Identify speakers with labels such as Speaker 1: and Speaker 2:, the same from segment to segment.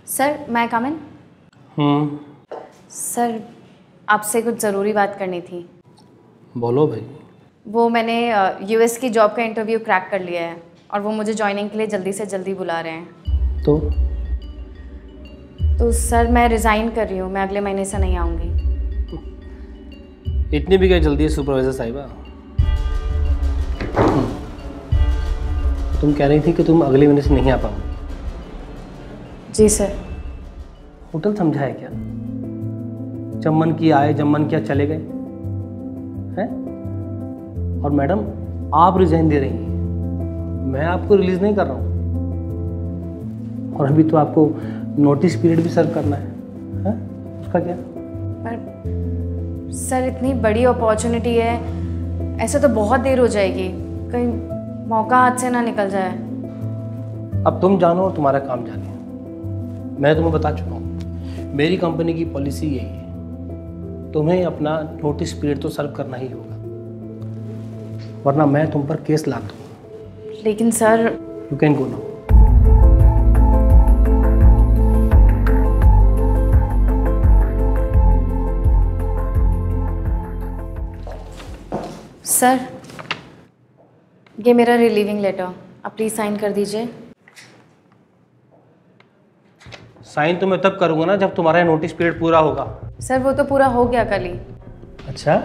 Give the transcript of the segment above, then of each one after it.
Speaker 1: Sir मैं कम इन? Sir आपसे कुछ ज़रूरी बात करनी थी।
Speaker 2: बोलो भाई।
Speaker 1: वो मैंने यूएस की जॉब का इंटरव्यू क्रैक कर लिया है और वो मुझे ज्वाइनिंग के लिए जल्दी से जल्दी बुला रहे हैं। तो सर मैं रिज़ाइन कर रही हूँ, मैं अगले महीने से नहीं आऊँगी।
Speaker 2: इतनी भी क्या जल्दी है सुपरवाइजर साहिबा? तुम कह रही थी कि तुम अगले महीने से नहीं आ पाओ।
Speaker 1: जी सर।
Speaker 2: होटल समझा है क्या? जब मन किया आए, जब मन किया चले गए हैं। और मैडम आप रिजाइन दे रही हैं, मैं आपको रिलीज नहीं कर रहा हूँ। और अभी तो आपको नोटिस पीरियड भी सर्व करना है? उसका क्या?
Speaker 1: पर सर इतनी बड़ी अपॉर्चुनिटी है, ऐसे तो बहुत देर हो जाएगी, कहीं मौका हाथ से ना निकल जाए।
Speaker 2: अब तुम जानो और तुम्हारा काम जाने। मैं तुम्हें बता चुका हूँ, मेरी कंपनी की पॉलिसी यही है, तुम्हें अपना नोटिस पीरियड तो सर्व करना ही होगा, वरना मैं तुम पर केस लाद दूंगा।
Speaker 1: लेकिन sir.
Speaker 2: You can go now.
Speaker 1: Sir ये मेरा रिलीविंग लेटर, आप प्लीज़ साइन कर दीजिए।
Speaker 2: साइन तो मैं तब करूंगा ना जब तुम्हारा नोटिस पीरियड पूरा होगा।
Speaker 1: सर वो तो पूरा हो गया कल ही।
Speaker 2: अच्छा,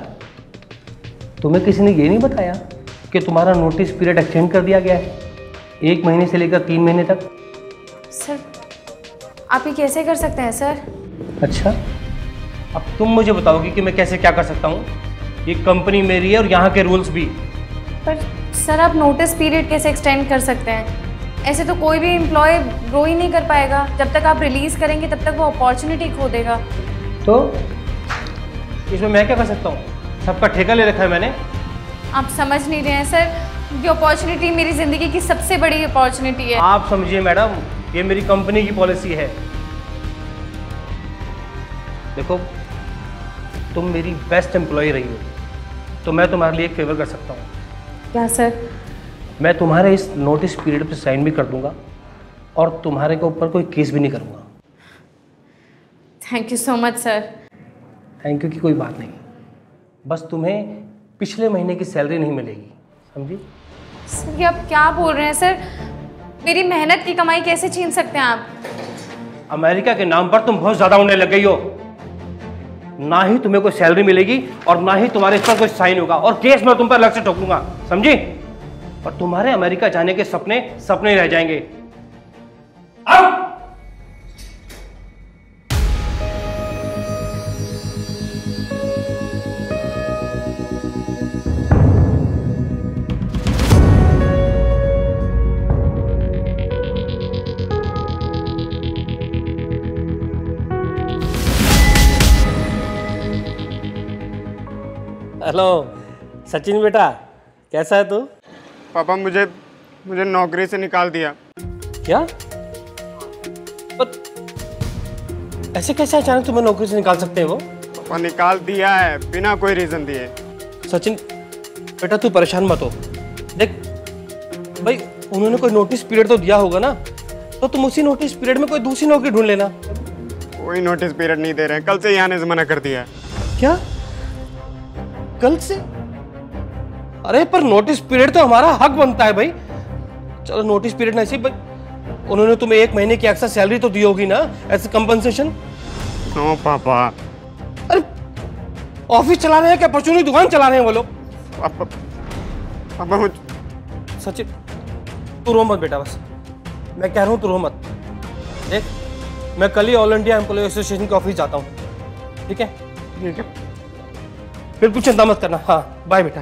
Speaker 2: तुम्हें किसी ने ये नहीं बताया कि तुम्हारा नोटिस पीरियड एक्सटेंड कर दिया गया है 1 महीने से लेकर 3 महीने तक?
Speaker 1: सर आप ये कैसे कर सकते हैं सर?
Speaker 2: अच्छा, अब तुम मुझे बताओगी कि मैं कैसे क्या कर सकता हूँ? ये कंपनी मेरी है और यहाँ के रूल्स भी।
Speaker 1: पर सर आप नोटिस पीरियड कैसे एक्सटेंड कर सकते हैं? ऐसे तो कोई भी एम्प्लॉय ग्रो ही नहीं कर पाएगा। जब तक आप रिलीज़ करेंगे तब तक वो अपॉर्चुनिटी खो देगा।
Speaker 2: तो इसमें मैं क्या कर सकता हूँ? सबका ठेका ले रखा है मैंने।
Speaker 1: आप समझ नहीं रहे हैं सर, ये अपॉर्चुनिटी मेरी ज़िंदगी की सबसे बड़ी अपॉर्चुनिटी है।
Speaker 2: आप समझिए मैडम, ये मेरी कंपनी की पॉलिसी है। देखो, तुम मेरी बेस्ट एम्प्लॉय रही हो, तो मैं तुम्हारे लिए एक फेवर कर सकता हूँ।
Speaker 1: क्या सर?
Speaker 2: मैं तुम्हारे इस नोटिस पीरियड पे साइन भी कर दूंगा और तुम्हारे के ऊपर कोई केस भी नहीं करूँगा।
Speaker 1: Thank you so much sir.
Speaker 2: Thank you की कोई बात नहीं, बस तुम्हें पिछले महीने की सैलरी नहीं मिलेगी, समझी?
Speaker 1: सर ये आप क्या बोल रहे हैं सर? मेरी मेहनत की कमाई कैसे छीन सकते हैं आप?
Speaker 2: अमेरिका के नाम पर तुम बहुत ज़्यादा उड़ने लग गई हो। ना ही तुम्हें कोई सैलरी मिलेगी और ना ही तुम्हारे इस पर कोई साइन होगा, और केस मैं तुम पर अलग से ठोकूंगा, समझी? और तुम्हारे अमेरिका जाने के सपने सपने ही रह जाएंगे। अब हेलो सचिन बेटा, कैसा है तू?
Speaker 3: पापा मुझे नौकरी से निकाल दिया।
Speaker 2: क्या? ऐसे कैसे अचानक तुम्हें नौकरी से निकाल सकते हैं वो?
Speaker 3: पापा निकाल दिया है बिना कोई रीजन दिए।
Speaker 2: सचिन बेटा तू परेशान मत हो। देख भाई, उन्होंने कोई नोटिस पीरियड तो दिया होगा ना, तो तुम उसी नोटिस पीरियड में कोई दूसरी नौकरी ढूंढ लेना।
Speaker 3: कोई नोटिस पीरियड नहीं दे रहे हैं, कल से ही आने से मना कर दिया है।
Speaker 2: क्या? कल से? अरे पर नोटिस पीरियड तो हमारा हक बनता है भाई। चलो नोटिस पीरियड नहीं, भाई उन्होंने तुम्हें 1 महीने की एक्स्ट्रा सैलरी तो दी होगी ना एज कंपनसेशन?
Speaker 3: नो पापा।
Speaker 2: अरे ऑफिस चला रहे हैं क्या, परचूनी दुकान चला रहे हैं वो लोग?
Speaker 3: पापा
Speaker 2: सचिन तू रो मत बेटा, बस मैं कह रहा हूँ तू रो मत। देख मैं कल ही ऑल इंडिया एम्प्लॉय एसोसिएशन के ऑफिस जाता हूँ, ठीक है?
Speaker 3: ठीक है,
Speaker 2: बिल्कुल चिंता मत करना। हाँ बाय बेटा।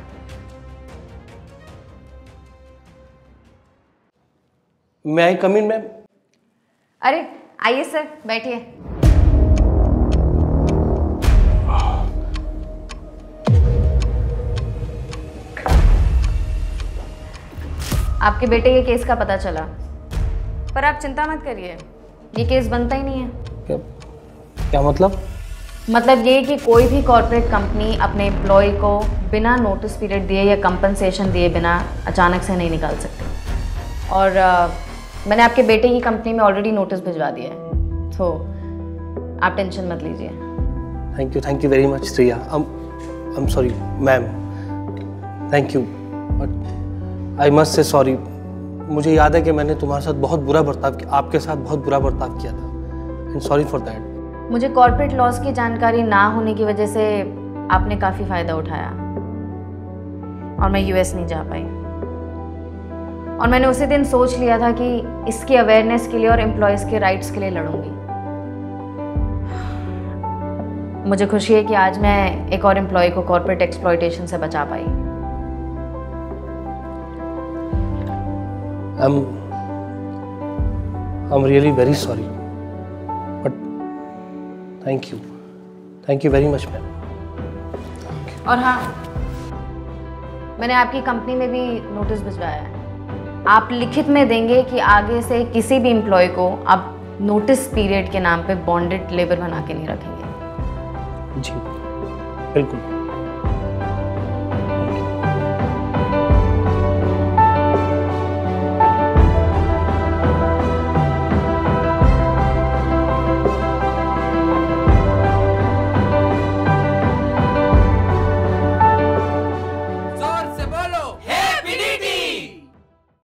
Speaker 2: मैं आई कम इन मैम?
Speaker 1: अरे आइए सर, बैठिए। आपके बेटे के केस का पता चला, पर आप चिंता मत करिए, ये केस बनता ही नहीं है।
Speaker 2: क्या मतलब?
Speaker 1: मतलब ये कि कोई भी कॉर्पोरेट कंपनी अपने एम्प्लॉय को बिना नोटिस पीरियड दिए या कंपनसेशन दिए बिना अचानक से नहीं निकाल सकती। और मैंने आपके बेटे की कंपनी में ऑलरेडी नोटिस भिजवा दिया है, तो आप टेंशन मत लीजिए।
Speaker 2: Thank you very much Shreya. I am sorry ma'am, thank you, but I must say sorry. मुझे याद है कि मैंने तुम्हारे साथ बहुत बुरा बर्ताव किया, आपके साथ बहुत बुरा बर्ताव किया था, एंड सॉरी फॉर दैट।
Speaker 1: मुझे कॉर्पोरेट लॉस की जानकारी ना होने की वजह से आपने काफ़ी फ़ायदा उठाया और मैं यूएस नहीं जा पाई। और मैंने उसी दिन सोच लिया था कि इसकी अवेयरनेस के लिए और एम्प्लॉयज़ के राइट्स के लिए लड़ूंगी। मुझे खुशी है कि आज मैं एक और एम्प्लॉय को कॉर्पोरेट एक्सप्लॉयटेशन से बचा पाई।
Speaker 2: I'm really very sorry, but thank you very much ma'am.
Speaker 1: और हाँ, मैंने आपकी कंपनी में भी नोटिस भिजवाया है। आप लिखित में देंगे कि आगे से किसी भी एम्प्लॉय को आप नोटिस पीरियड के नाम पे बॉन्डेड लेबर बना के नहीं रखेंगे।
Speaker 2: जी बिल्कुल।